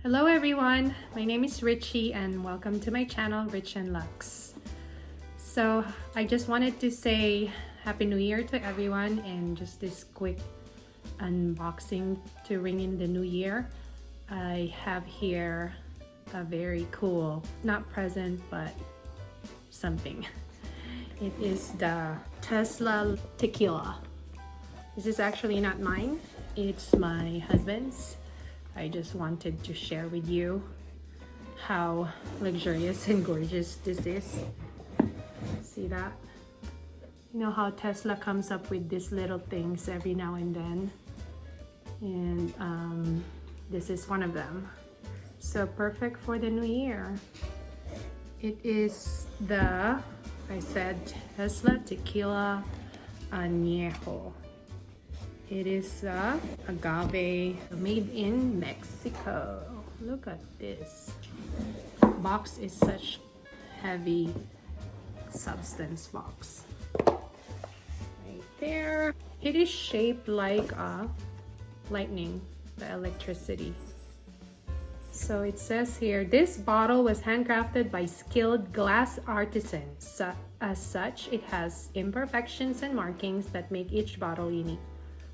Hello everyone, my name is Richie and welcome to my channel Rich and Lux. So I just wanted to say Happy New Year to everyone and just this quick unboxing to ring in the new year. I have here a very cool, not present but something. It is the Tesla Tequila. This is actually not mine, it's my husband's. I just wanted to share with you how luxurious and gorgeous this is. See that? You know how Tesla comes up with these little things every now and then, and this is one of them. So perfect for the new year. It is the, I said, Tesla Tequila Añejo. It is agave made in Mexico. Look at this. Box is such heavy substance box. Right there. It is shaped like a lightning, the electricity. So it says here, this bottle was handcrafted by skilled glass artisans. As such, it has imperfections and markings that make each bottle unique.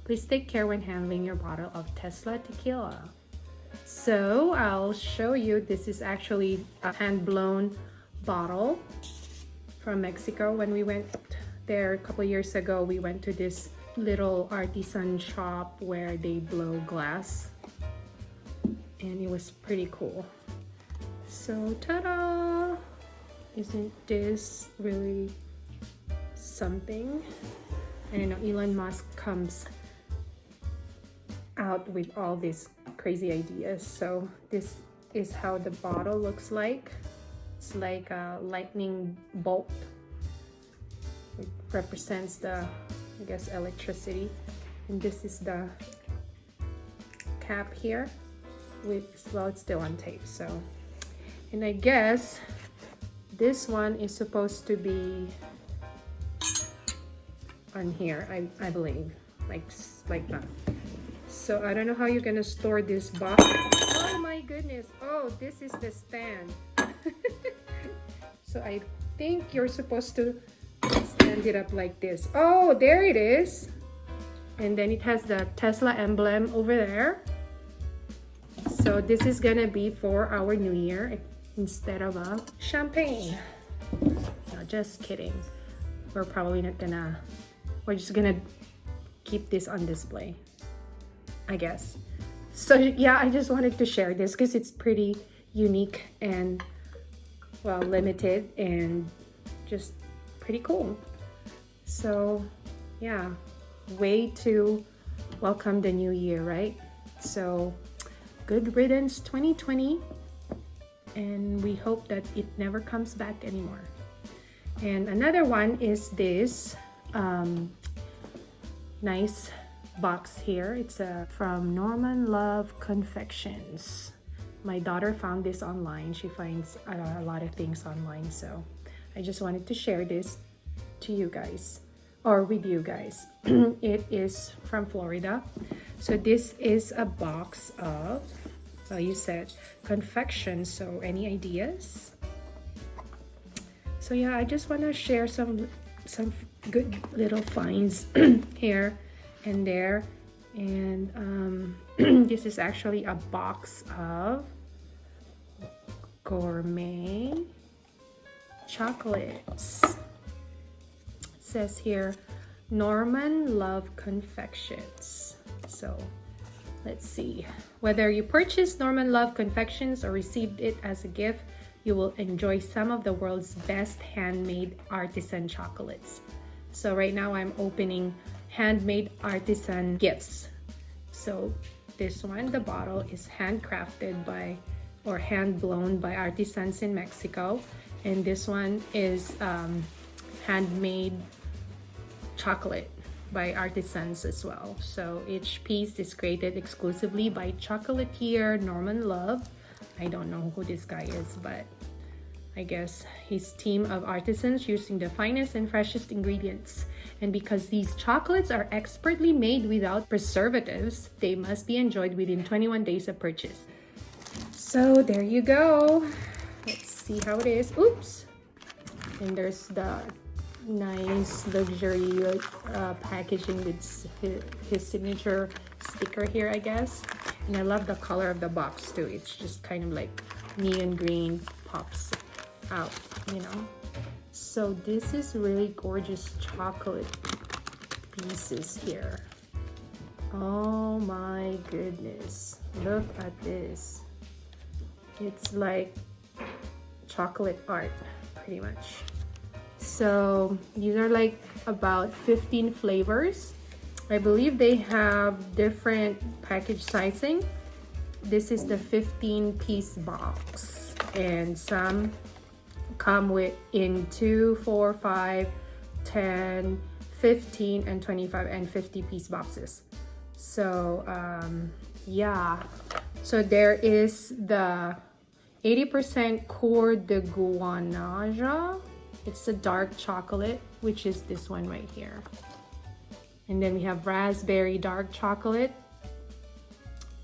Please take care when handling your bottle of Tesla Tequila. So I'll show you, this is actually a hand-blown bottle from Mexico. When we went there a couple years ago, we went to this little artisan shop where they blow glass. And it was pretty cool. So ta-da! Isn't this really something? I know Elon Musk comes out with all these crazy ideas. So this is how the bottle looks like. It's like a lightning bolt. It represents the, I guess, electricity. And this is the cap here with, well, it's still on tape. So, and I guess this one is supposed to be on here, I believe, like that. So I don't know how you're gonna store this box. Oh my goodness. Oh, this is the stand. So I think you're supposed to stand it up like this. Oh, there it is. And then it has the Tesla emblem over there. So this is gonna be for our new year instead of a champagne. No, just kidding. We're probably not gonna, we're just gonna keep this on display, I guess. So yeah, I just wanted to share this because it's pretty unique and, well, limited and just pretty cool. So yeah, way to welcome the new year, right? So good riddance 2020, and we hope that it never comes back anymore. And another one is this nice box here. It's from Norman Love Confections. My daughter found this online. She finds a lot of things online, so I just wanted to share this to you guys, or with you guys. It is from Florida. So this is a box of, well, you said confections, so any ideas? So yeah, I just want to share some good little finds here and there. And this is actually a box of Gourmet Chocolates. It says here, Norman Love Confections. So let's see. Whether you purchased Norman Love Confections or received it as a gift, you will enjoy some of the world's best handmade artisan chocolates. So right now I'm opening handmade artisan gifts. So this one, the bottle is handcrafted by, or hand blown by artisans in Mexico. And this one is handmade chocolate by artisans as well. So each piece is created exclusively by chocolatier Norman Love. I don't know who this guy is, but I guess his team of artisans using the finest and freshest ingredients. And because these chocolates are expertly made without preservatives, they must be enjoyed within 21 days of purchase. So there you go. Let's see how it is. Oops. And there's the nice luxury packaging with his signature sticker here, I guess. And I love the color of the box too. It's just kind of like neon green pops out, you know. So this is really gorgeous chocolate pieces here. Oh my goodness, look at this. It's like chocolate art pretty much. So these are like about 15 flavors. I believe they have different package sizing. This is the 15-piece box, and some come with in 2, 4, 5, 10, 15, and 25 and 50-piece boxes. So yeah, so there is the 80% Coeur de Guanaja. It's the dark chocolate, which is this one right here. And then we have raspberry dark chocolate.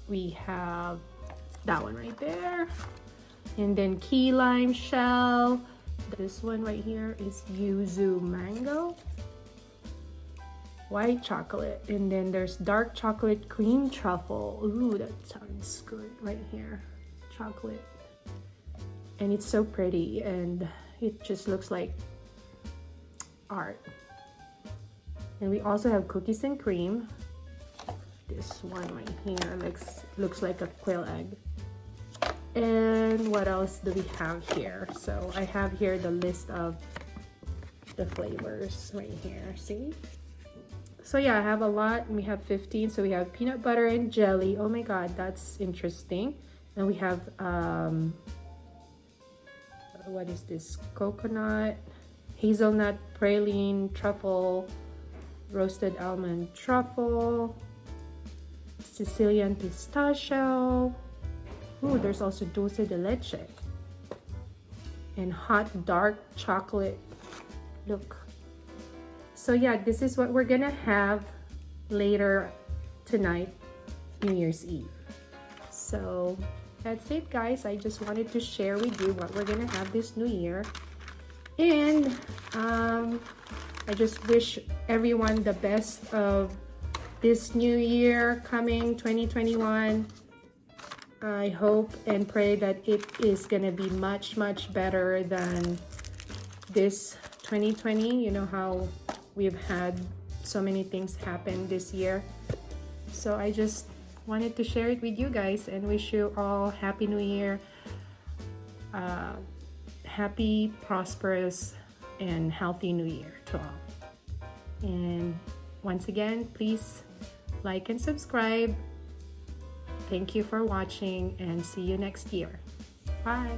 We have that one right there. And then key lime shell. This one right here is yuzu mango. White chocolate. And then there's dark chocolate cream truffle. Ooh, that sounds good right here. Chocolate. And it's so pretty, and it just looks like art. And we also have cookies and cream. This one right here looks like a quail egg. And what else do we have here? So I have here the list of the flavors right here, see? So yeah, I have a lot. We have 15. So we have peanut butter and jelly. Oh my god, that's interesting. And we have what is this? Coconut, hazelnut, praline, truffle, roasted almond truffle, Sicilian pistachio. Ooh, there's also dulce de leche. And hot dark chocolate. Look. So yeah, this is what we're gonna have later tonight, New Year's Eve. So that's it, guys. I just wanted to share with you what we're gonna have this new year. And I just wish everyone the best of this new year coming, 2021. I hope and pray that it is gonna be much, much better than this 2020. You know how we've had so many things happen this year. So I just wanted to share it with you guys and wish you all happy new year, happy, prosperous, and healthy new year to all. And once again, please like and subscribe. Thank you for watching, and see you next year. Bye.